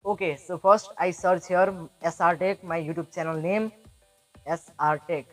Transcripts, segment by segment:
Okay, so first I search here SR Tech, my YouTube channel name SR Tech.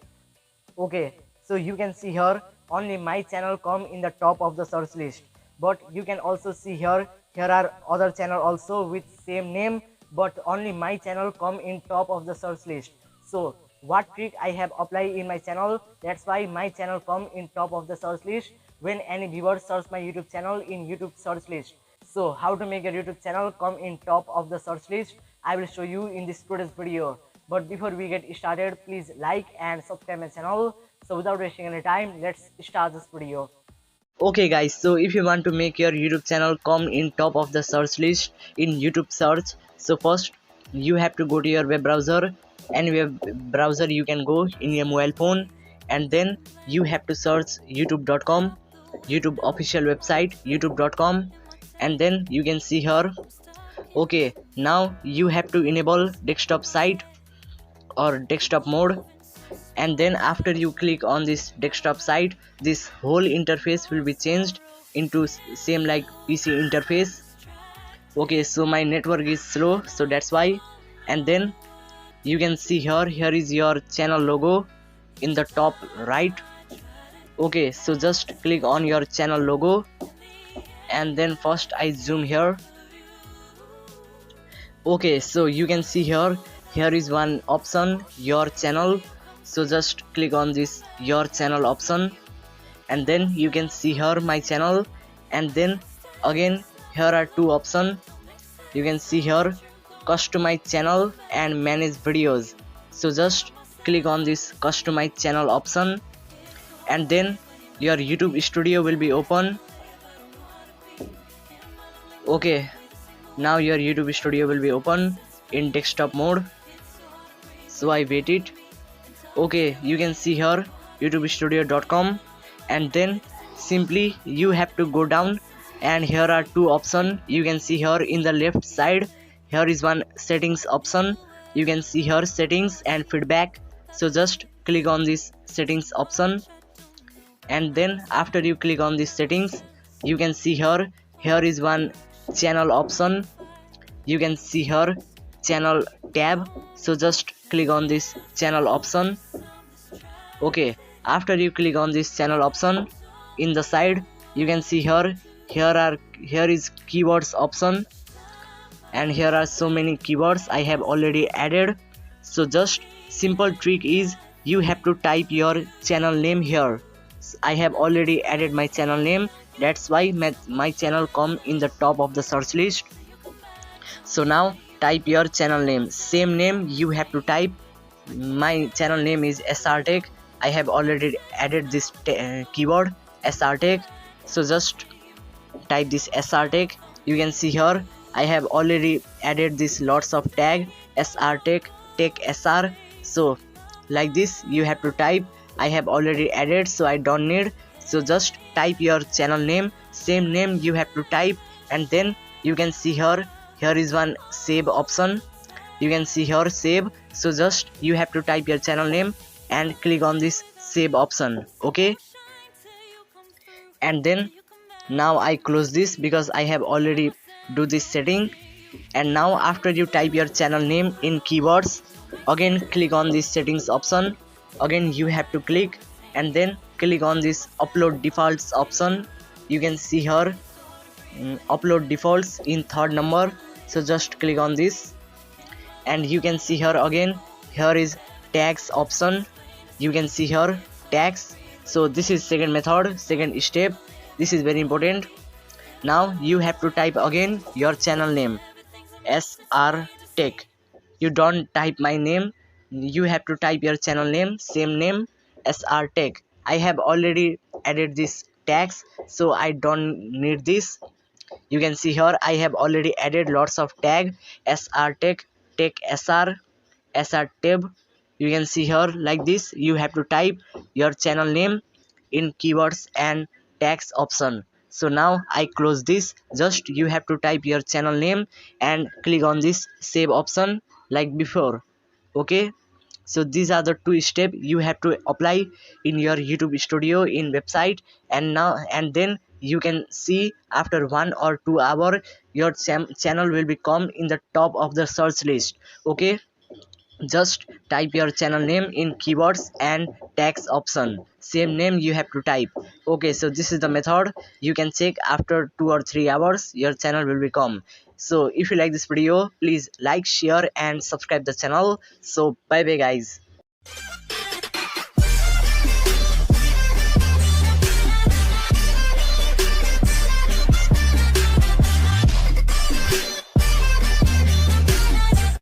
Okay, so you can see here only my channel come in the top of the search list, but you can also see here are other channel also with same name, but only my channel come in top of the search list. So what trick I have applied in my channel, that's why my channel come in top of the search list when any viewer search my YouTube channel in YouTube search list. So how to make your YouTube channel come in top of the search list, I will show you in this today's video. But before we get started, please like and subscribe my channel. So without wasting any time, let's start this video. Okay guys, so if you want to make your YouTube channel come in top of the search list in YouTube search, so first you have to go to your web browser. Any web browser you can go in your mobile phone, and then you have to search youtube.com, YouTube official website youtube.com, and then you can see here. Okay, now you have to enable desktop site or desktop mode, and then after you click on this desktop site, this whole interface will be changed into same like PC interface. Okay, so my network is slow, so that's why. And then you can see here is your channel logo in the top right. Okay, so just click on your channel logo, and then first I zoom here. Okay, so you can see here is one option, your channel. So just click on this your channel option, and then you can see here my channel, and then again here are two options. You can see here customize channel and manage videos. So just click on this customize channel option, and then your YouTube studio will be open. Okay, now your YouTube studio will be open in desktop mode, so I wait it. Okay, you can see here youtubestudio.com, and then simply you have to go down, and here are two options. You can see here in the left side, here is one settings option. You can see here settings and feedback. So just click on this settings option, and then after you click on this settings, you can see here is one channel option. You can see here channel tab. So just click on this channel option. Okay, after you click on this channel option, in the side you can see here is keywords option, and here are so many keywords I have already added. So just simple trick is you have to type your channel name here. I have already added my channel name, that's why my channel come in the top of the search list. So now type your channel name, same name you have to type. My channel name is SR Tech. I have already added this keyword SR Tech. So just type this SR Tech. You can see here I have already added this lots of tag SR Tech, Tech SR. So like this you have to type. I have already added, so I don't need. So just type your channel name, same name you have to type, and then you can see here is one save option. You can see here save. So just you have to type your channel name and click on this save option. Okay, and then now I close this because I have already do this setting. And now after you type your channel name in keywords, again click on this settings option. Again you have to click, and then click on this upload defaults option. You can see here upload defaults in third number. So just click on this, and you can see here again here is tags option. You can see here tags. So this is second method, second step. This is very important. Now you have to type again your channel name SR Tech. You don't type my name, you have to type your channel name, same name SR Tech. I have already added this tags, so I don't need this. You can see here I have already added lots of tag SR Tech, Tech SR, SR tab. You can see here like this you have to type your channel name in keywords and tags option. So now I close this. Just you have to type your channel name and click on this save option like before. Okay, so these are the two steps you have to apply in your YouTube studio in website, and then you can see after 1 or 2 hour your channel will become in the top of the search list. Okay, just type your channel name in keywords and tags option, same name you have to type. Okay, so this is the method. You can check after 2 or 3 hours your channel will become. So if you like this video, please like, share and subscribe the channel. So bye bye guys.